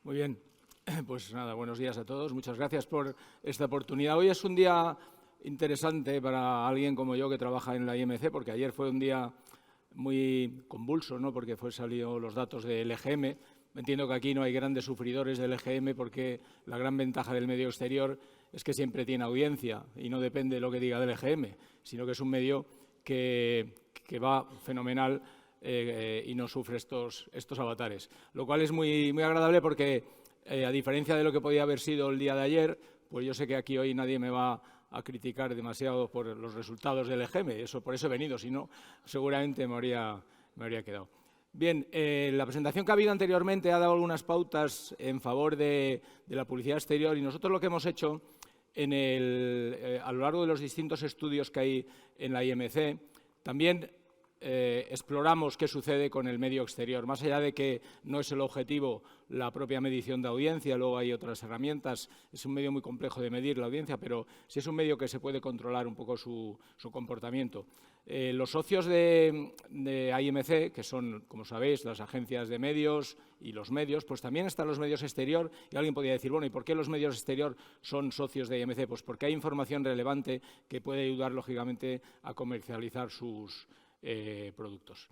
Muy bien, pues nada, buenos días a todos. Muchas gracias por esta oportunidad. Hoy es un día interesante para alguien como yo que trabaja en la IMC, porque ayer fue un día muy convulso, ¿no? Porque salieron los datos del EGM. Entiendo que aquí no hay grandes sufridores del EGM porque la gran ventaja del medio exterior es que siempre tiene audiencia y no depende de lo que diga del EGM, sino que es un medio que va fenomenal y no sufre estos avatares. Lo cual es muy agradable porque, a diferencia de lo que podía haber sido el día de ayer, pues yo sé que aquí hoy nadie me va a criticar demasiado por los resultados del EGM. Por eso he venido, si no, seguramente me habría quedado. Bien, la presentación que ha habido anteriormente ha dado algunas pautas en favor de la publicidad exterior y nosotros lo que hemos hecho a lo largo de los distintos estudios que hay en la IMC, también exploramos qué sucede con el medio exterior. Más allá de que no es el objetivo la propia medición de audiencia, luego hay otras herramientas. Es un medio muy complejo de medir la audiencia, pero sí es un medio que se puede controlar un poco su comportamiento. Los socios de IMC, que son, como sabéis, las agencias de medios y los medios, pues también están los medios exterior. Y alguien podría decir, bueno, ¿y por qué los medios exterior son socios de IMC? Pues porque hay información relevante que puede ayudar, lógicamente, a comercializar sus productos.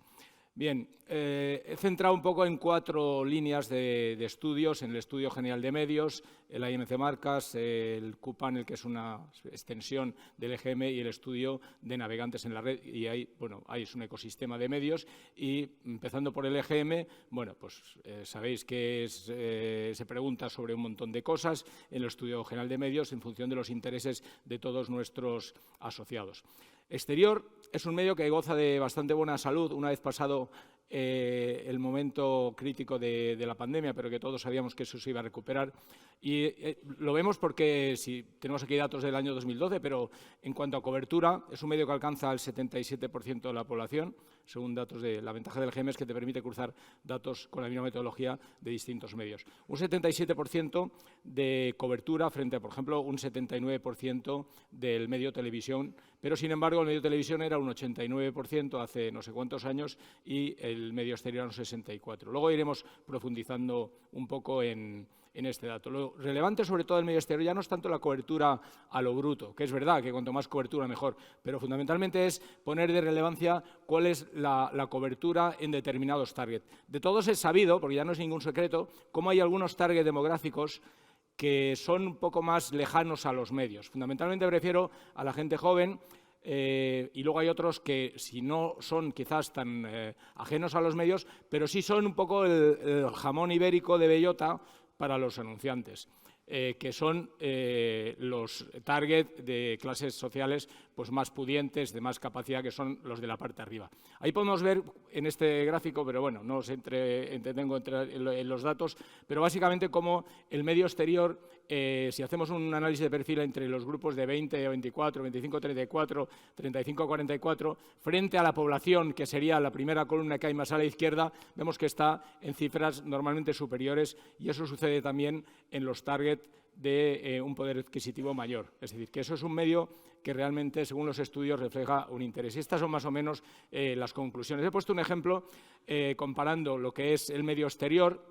Bien, he centrado un poco en 4 líneas de estudios, en el Estudio General de Medios, el IMC Marcas, el QPanel, que es una extensión del EGM, y el Estudio de Navegantes en la Red. Y ahí es un ecosistema de medios. Y empezando por el EGM, bueno, pues sabéis que se pregunta sobre un montón de cosas en el Estudio General de Medios en función de los intereses de todos nuestros asociados. Exterior es un medio que goza de bastante buena salud una vez pasado el momento crítico de la pandemia, pero que todos sabíamos que eso se iba a recuperar. Y lo vemos porque tenemos aquí datos del año 2012, pero en cuanto a cobertura, es un medio que alcanza el 77% de la población, según datos de la ventaja del EGM, es que te permite cruzar datos con la misma metodología de distintos medios. Un 77% de cobertura frente a, por ejemplo, un 79% del medio televisión, pero sin embargo el medio televisión era un 89% hace no sé cuántos años y el medio exterior un 64%. Luego iremos profundizando un poco en este dato. Lo relevante sobre todo del medio exterior ya no es tanto la cobertura a lo bruto, que es verdad que cuanto más cobertura mejor, pero fundamentalmente es poner de relevancia cuál es la cobertura en determinados targets. De todos es sabido, porque ya no es ningún secreto, cómo hay algunos targets demográficos que son un poco más lejanos a los medios. Fundamentalmente me refiero a la gente joven, y luego hay otros que, si no son quizás tan ajenos a los medios, pero sí son un poco el jamón ibérico de bellota para los anunciantes, que son los target de clases sociales pues más pudientes, de más capacidad, que son los de la parte de arriba. Ahí podemos ver en este gráfico, pero bueno, no os entretengo en los datos, pero básicamente como el medio exterior, si hacemos un análisis de perfil entre los grupos de 20 a 24, 25 a 34, 35 a 44, frente a la población, que sería la primera columna que hay más a la izquierda, vemos que está en cifras normalmente superiores, y eso sucede también en los targets de un poder adquisitivo mayor. Es decir, que eso es un medio que realmente, según los estudios, refleja un interés. Y estas son más o menos las conclusiones. He puesto un ejemplo comparando lo que es el medio exterior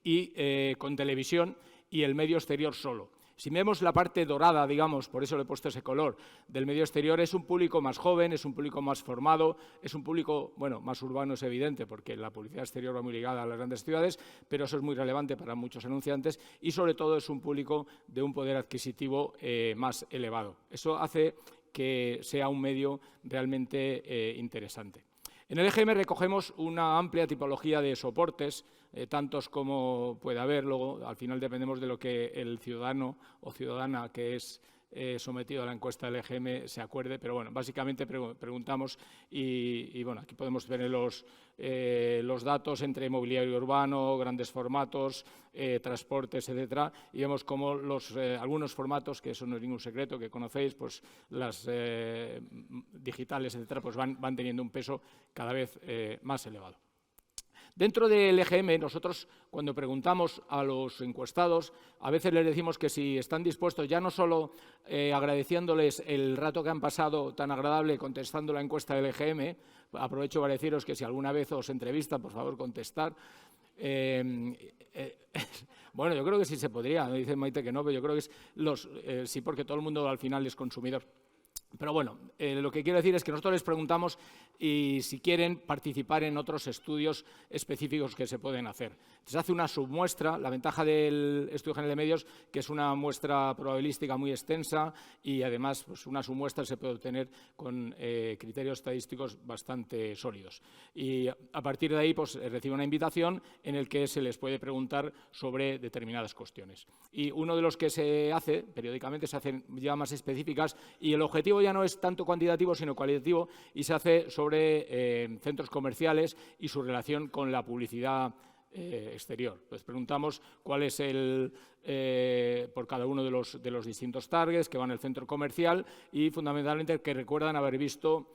y con televisión y el medio exterior solo. Si vemos la parte dorada, digamos, por eso le he puesto ese color, del medio exterior, es un público más joven, es un público más formado, es un público, bueno, más urbano, es evidente, porque la publicidad exterior va muy ligada a las grandes ciudades, pero eso es muy relevante para muchos anunciantes, y sobre todo es un público de un poder adquisitivo más elevado. Eso hace que sea un medio realmente interesante. En el EGM recogemos una amplia tipología de soportes, tantos como puede haber. Luego, al final, dependemos de lo que el ciudadano o ciudadana que es sometido a la encuesta del EGM se acuerde, pero bueno, básicamente preguntamos y bueno, aquí podemos ver los datos entre mobiliario urbano, grandes formatos, transportes, etcétera, y vemos cómo algunos formatos, que eso no es ningún secreto, que conocéis, pues las digitales, etcétera, pues van teniendo un peso cada vez más elevado. Dentro del EGM, nosotros, cuando preguntamos a los encuestados, a veces les decimos que si están dispuestos, ya no solo agradeciéndoles el rato que han pasado tan agradable contestando la encuesta del EGM, aprovecho para deciros que si alguna vez os entrevistan, por favor, contestar, Bueno, yo creo que sí se podría, me dice Maite que no, pero yo creo que sí, porque todo el mundo al final es consumidor. Pero bueno, lo que quiero decir es que nosotros les preguntamos y si quieren participar en otros estudios específicos que se pueden hacer. Se hace una submuestra, la ventaja del Estudio General de Medios, que es una muestra probabilística muy extensa y además pues, una submuestra se puede obtener con criterios estadísticos bastante sólidos. Y a partir de ahí pues, recibe una invitación en el que se les puede preguntar sobre determinadas cuestiones. Y uno de los que se hace, periódicamente se hacen ya más específicas y el objetivo ya no es tanto cuantitativo sino cualitativo y se hace sobre centros comerciales y su relación con la publicidad exterior. Pues preguntamos cuál es por cada uno de los distintos targets que van al centro comercial y fundamentalmente que recuerdan haber visto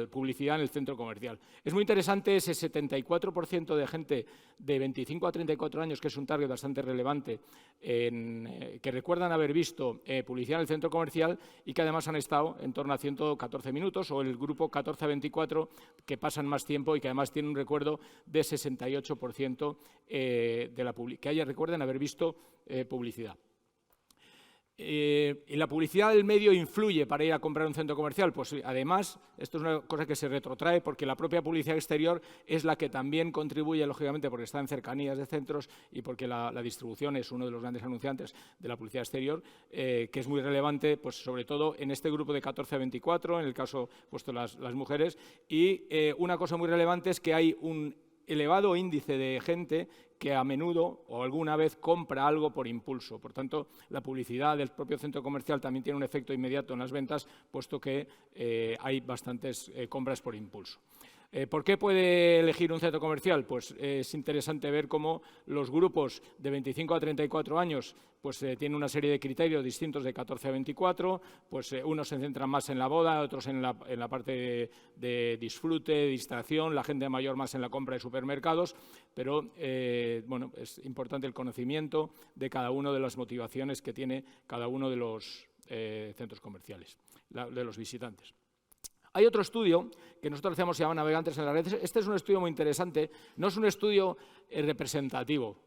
publicidad en el centro comercial. Es muy interesante ese 74% de gente de 25 a 34 años, que es un target bastante relevante, que recuerdan haber visto publicidad en el centro comercial y que además han estado en torno a 114 minutos, o el grupo 14 a 24, que pasan más tiempo y que además tienen un recuerdo de 68% que recuerden haber visto publicidad. ¿Y la publicidad del medio influye para ir a comprar un centro comercial? Pues además, esto es una cosa que se retrotrae porque la propia publicidad exterior es la que también contribuye, lógicamente, porque está en cercanías de centros y porque la distribución es uno de los grandes anunciantes de la publicidad exterior, que es muy relevante, pues sobre todo en este grupo de 14 a 24, en el caso puesto las mujeres. Y una cosa muy relevante es que hay un elevado índice de gente que a menudo o alguna vez compra algo por impulso. Por tanto, la publicidad del propio centro comercial también tiene un efecto inmediato en las ventas, puesto que hay bastantes compras por impulso. ¿Por qué puede elegir un centro comercial? Pues es interesante ver cómo los grupos de 25 a 34 años pues, tienen una serie de criterios distintos de 14 a 24, pues unos se centran más en la boda, otros en la parte de disfrute, de distracción, la gente mayor más en la compra de supermercados, pero bueno, es importante el conocimiento de cada una de las motivaciones que tiene cada uno de los centros comerciales, de los visitantes. Hay otro estudio que nosotros hacemos, se llama Navegantes en la Red. Este es un estudio muy interesante, no es un estudio representativo.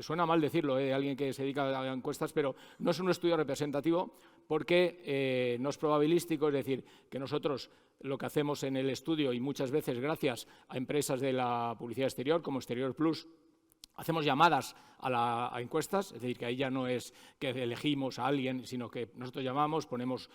Suena mal decirlo de alguien que se dedica a encuestas, pero no es un estudio representativo porque no es probabilístico, es decir, que nosotros lo que hacemos en el estudio, y muchas veces gracias a empresas de la publicidad exterior como Exterior Plus, hacemos llamadas a encuestas, es decir, que ahí ya no es que elegimos a alguien, sino que nosotros llamamos, ponemos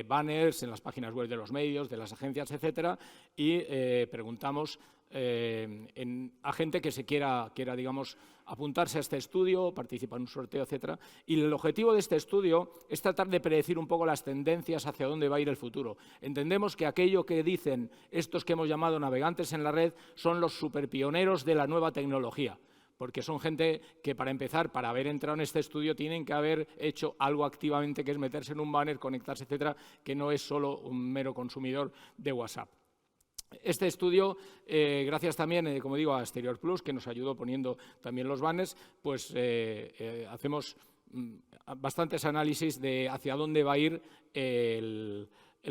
banners en las páginas web de los medios, de las agencias, etcétera, y preguntamos a gente que se quiera, digamos, apuntarse a este estudio, participar en un sorteo, etcétera. Y el objetivo de este estudio es tratar de predecir un poco las tendencias hacia dónde va a ir el futuro. Entendemos que aquello que dicen estos que hemos llamado navegantes en la red son los superpioneros de la nueva tecnología, porque son gente que, para empezar, para haber entrado en este estudio, tienen que haber hecho algo activamente, que es meterse en un banner, conectarse, etcétera, que no es solo un mero consumidor de WhatsApp. Este estudio, gracias también, como digo, a Exterior Plus, que nos ayudó poniendo también los banners, pues hacemos bastantes análisis de hacia dónde va a ir el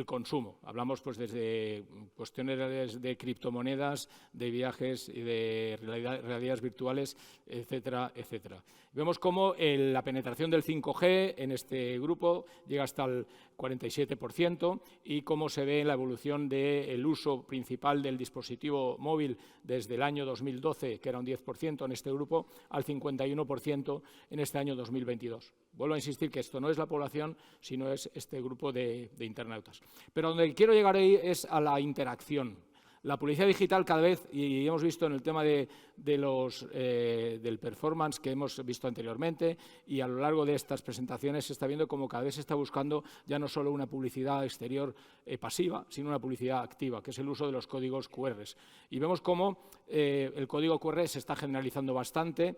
consumo. Hablamos pues desde cuestiones de criptomonedas, de viajes y de realidades virtuales, etcétera, etcétera. Vemos cómo la penetración del 5G en este grupo llega hasta el 47% y cómo se ve la evolución del uso principal del dispositivo móvil desde el año 2012, que era un 10% en este grupo, al 51% en este año 2022. Vuelvo a insistir que esto no es la población, sino es este grupo de internautas. Pero donde quiero llegar ahí es a la interacción. La publicidad digital cada vez, y hemos visto en el tema del performance que hemos visto anteriormente, y a lo largo de estas presentaciones se está viendo como cada vez se está buscando ya no solo una publicidad exterior pasiva, sino una publicidad activa, que es el uso de los códigos QR. Y vemos cómo el código QR se está generalizando bastante,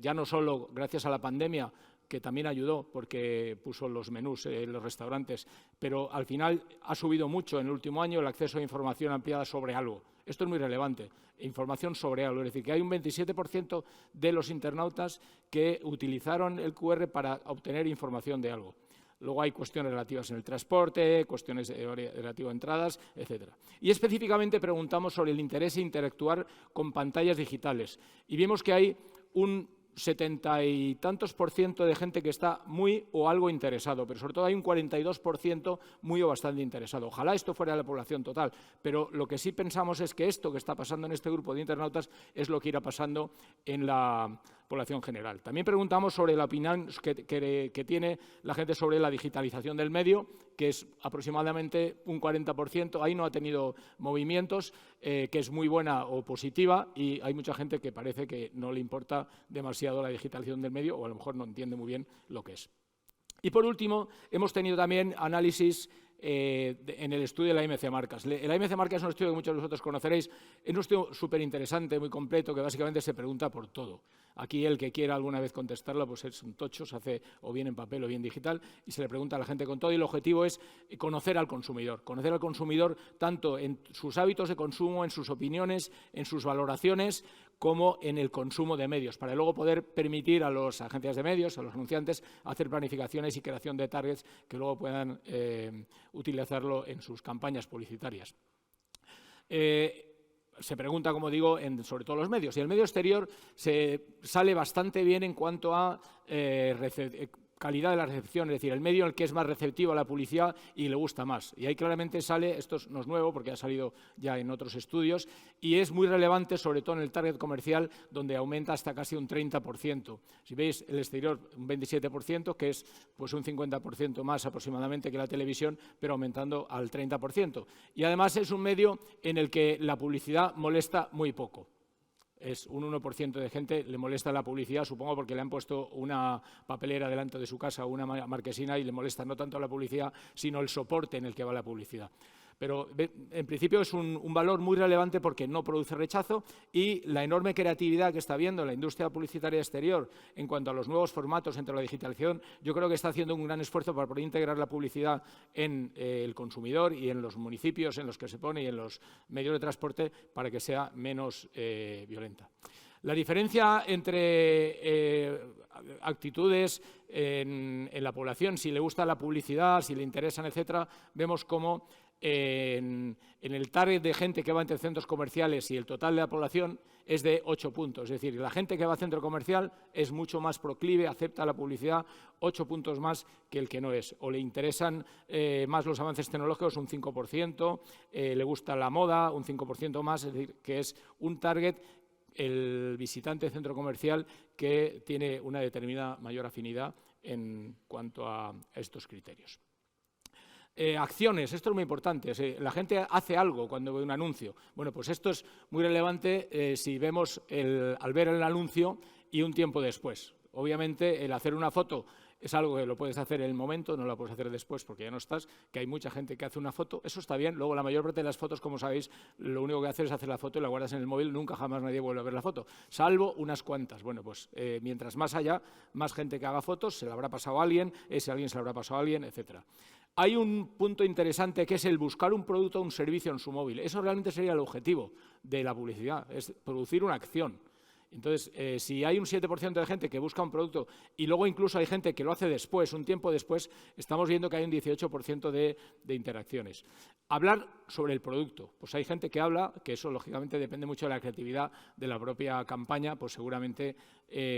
ya no solo gracias a la pandemia, que también ayudó porque puso los menús en los restaurantes, pero al final ha subido mucho en el último año el acceso a información ampliada sobre algo. Esto es muy relevante, información sobre algo. Es decir, que hay un 27% de los internautas que utilizaron el QR para obtener información de algo. Luego hay cuestiones relativas en el transporte, cuestiones relativas a entradas, etc. Y específicamente preguntamos sobre el interés en interactuar con pantallas digitales. Y vimos que hay un 70 y tantos % de gente que está muy o algo interesado, pero sobre todo hay un 42% muy o bastante interesado. Ojalá esto fuera la población total, pero lo que sí pensamos es que esto que está pasando en este grupo de internautas es lo que irá pasando en la población general. También preguntamos sobre la opinión que tiene la gente sobre la digitalización del medio, que es aproximadamente un 40%. Ahí no ha tenido movimientos, que es muy buena o positiva, y hay mucha gente que parece que no le importa demasiado la digitalización del medio o a lo mejor no entiende muy bien lo que es. Y por último, hemos tenido también análisis en el estudio de la IMC Marcas. El IMC Marcas es un estudio que muchos de vosotros conoceréis, es un estudio súper interesante, muy completo, que básicamente se pregunta por todo. Aquí el que quiera alguna vez contestarlo, pues es un tocho, se hace o bien en papel o bien digital, y se le pregunta a la gente con todo, y el objetivo es conocer al consumidor tanto en sus hábitos de consumo, en sus opiniones, en sus valoraciones, como en el consumo de medios, para luego poder permitir a las agencias de medios, a los anunciantes, hacer planificaciones y creación de targets que luego puedan utilizarlo en sus campañas publicitarias. Se pregunta, como digo, sobre todo los medios. Y el medio exterior se sale bastante bien en cuanto a calidad de la recepción, es decir, el medio en el que es más receptivo a la publicidad y le gusta más. Y ahí claramente sale, esto no es nuevo porque ha salido ya en otros estudios, y es muy relevante, sobre todo en el target comercial, donde aumenta hasta casi un 30%. Si veis, el exterior un 27%, que es pues un 50% más aproximadamente que la televisión, pero aumentando al 30%. Y además es un medio en el que la publicidad molesta muy poco. Es un 1% de gente le molesta la publicidad, supongo porque le han puesto una papelera delante de su casa o una marquesina y le molesta no tanto la publicidad, sino el soporte en el que va la publicidad. Pero en principio es un valor muy relevante porque no produce rechazo, y la enorme creatividad que está habiendo en la industria publicitaria exterior en cuanto a los nuevos formatos entre la digitalización, yo creo que está haciendo un gran esfuerzo para poder integrar la publicidad en el consumidor y en los municipios en los que se pone y en los medios de transporte para que sea menos violenta. La diferencia entre actitudes en la población, si le gusta la publicidad, si le interesan, etcétera, vemos cómo en el target de gente que va entre centros comerciales y el total de la población es de 8 puntos. Es decir, la gente que va a centro comercial es mucho más proclive, acepta la publicidad 8 puntos más que el que no es. O le interesan más los avances tecnológicos, un 5%, le gusta la moda, un 5% más, es decir, que es un target, el visitante de centro comercial, que tiene una determinada mayor afinidad en cuanto a estos criterios. Acciones, esto es muy importante. La gente hace algo cuando ve un anuncio. Bueno, pues esto es muy relevante si vemos al ver el anuncio y un tiempo después. Obviamente, el hacer una foto es algo que lo puedes hacer en el momento, no la puedes hacer después porque ya no estás, que hay mucha gente que hace una foto, eso está bien. Luego, la mayor parte de las fotos, como sabéis, lo único que haces es hacer la foto y la guardas en el móvil, nunca jamás nadie vuelve a ver la foto, salvo unas cuantas. Bueno, pues mientras más haya, más gente que haga fotos, se la habrá pasado a alguien, ese alguien se la habrá pasado a alguien, etcétera. Hay un punto interesante que es el buscar un producto o un servicio en su móvil. Eso realmente sería el objetivo de la publicidad, es producir una acción. Entonces, si hay un 7% de gente que busca un producto y luego incluso hay gente que lo hace después, un tiempo después, estamos viendo que hay un 18% de interacciones. Hablar sobre el producto. Pues hay gente que habla, que eso lógicamente depende mucho de la creatividad de la propia campaña, pues seguramente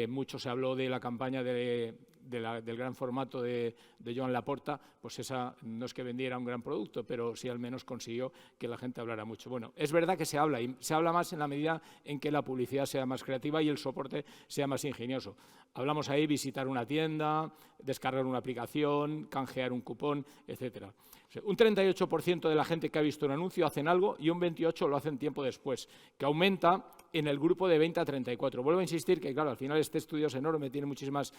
mucho se habló de la campaña del gran formato de Joan Laporta, pues esa no es que vendiera un gran producto, pero sí al menos consiguió que la gente hablara mucho. Bueno, es verdad que se habla, y se habla más en la medida en que la publicidad sea más creativa y el soporte sea más ingenioso. Hablamos ahí visitar una tienda, descargar una aplicación, canjear un cupón, etcétera. Un 38% de la gente que ha visto un anuncio hacen algo y un 28% lo hacen tiempo después, que aumenta en el grupo de 20 a 34. Vuelvo a insistir que, claro, al final este estudio es enorme, tiene muchísimas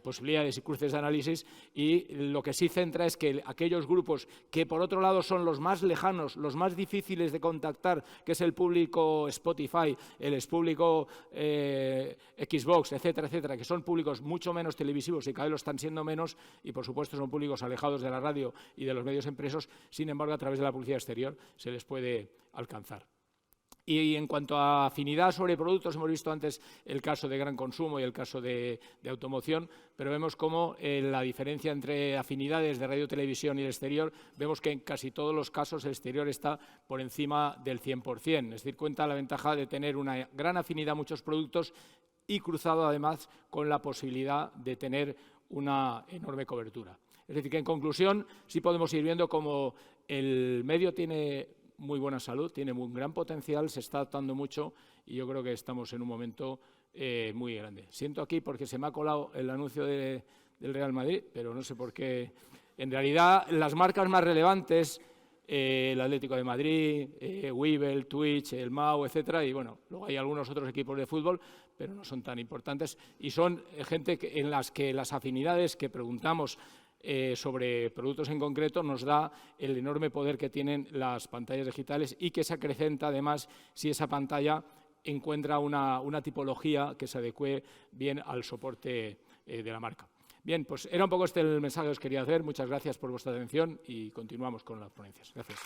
posibilidades y cruces de análisis, y lo que sí centra es que aquellos grupos que, por otro lado, son los más lejanos, los más difíciles de contactar, que es el público Spotify, el público Xbox, etcétera, etcétera, que son públicos mucho menos televisivos y cada vez lo están siendo menos, y por supuesto son públicos alejados de la radio y de los medios impresos, sin embargo, a través de la publicidad exterior se les puede alcanzar. Y en cuanto a afinidad sobre productos, hemos visto antes el caso de gran consumo y el caso de automoción, pero vemos cómo la diferencia entre afinidades de radio, televisión y el exterior, vemos que en casi todos los casos el exterior está por encima del 100%. Es decir, cuenta la ventaja de tener una gran afinidad a muchos productos y cruzado además con la posibilidad de tener una enorme cobertura. Es decir, que en conclusión sí podemos ir viendo cómo el medio tiene muy buena salud, tiene un gran potencial, se está adaptando mucho y yo creo que estamos en un momento muy grande. Siento aquí porque se me ha colado el anuncio del Real Madrid, pero no sé por qué. En realidad, las marcas más relevantes, el Atlético de Madrid, Webull, Twitch, el MAU, etcétera, y bueno, luego hay algunos otros equipos de fútbol, pero no son tan importantes y son gente en las que las afinidades que preguntamos sobre productos en concreto nos da el enorme poder que tienen las pantallas digitales y que se acrecenta además si esa pantalla encuentra una tipología que se adecue bien al soporte de la marca. Bien, pues era un poco este el mensaje que os quería hacer. Muchas gracias por vuestra atención y continuamos con las ponencias. Gracias.